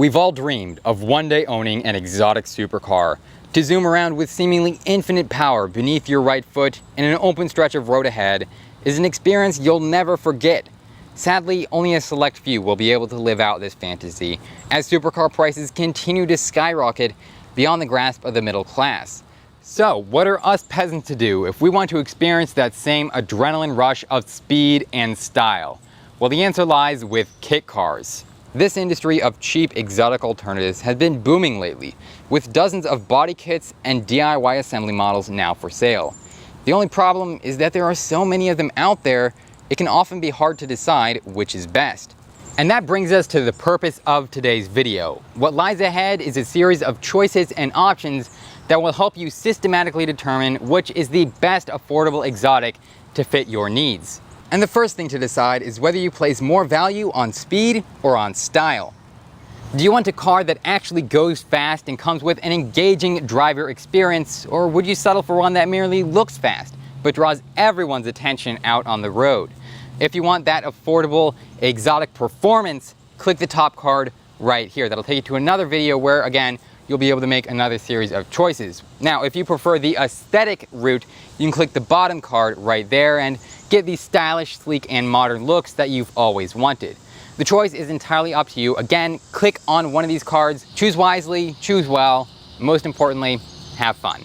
We've all dreamed of one day owning an exotic supercar. To zoom around with seemingly infinite power beneath your right foot in an open stretch of road ahead is an experience you'll never forget. Sadly, only a select few will be able to live out this fantasy, as supercar prices continue to skyrocket beyond the grasp of the middle class. So, what are us peasants to do if we want to experience that same adrenaline rush of speed and style? Well, the answer lies with kit cars. This industry of cheap exotic alternatives has been booming lately, with dozens of body kits and DIY assembly models now for sale. The only problem is that there are so many of them out there, it can often be hard to decide which is best. And that brings us to the purpose of today's video. What lies ahead is a series of choices and options that will help you systematically determine which is the best affordable exotic to fit your needs. And the first thing to decide is whether you place more value on speed or on style. Do you want a car that actually goes fast and comes with an engaging driver experience, or would you settle for one that merely looks fast but draws everyone's attention out on the road? If you want that affordable, exotic performance, click the top card right here. That'll take you to another video where, again, you'll be able to make another series of choices. Now, if you prefer the aesthetic route, you can click the bottom card right there and get these stylish, sleek, and modern looks that you've always wanted. The choice is entirely up to you. Again, click on one of these cards, choose wisely, choose well, most importantly, have fun.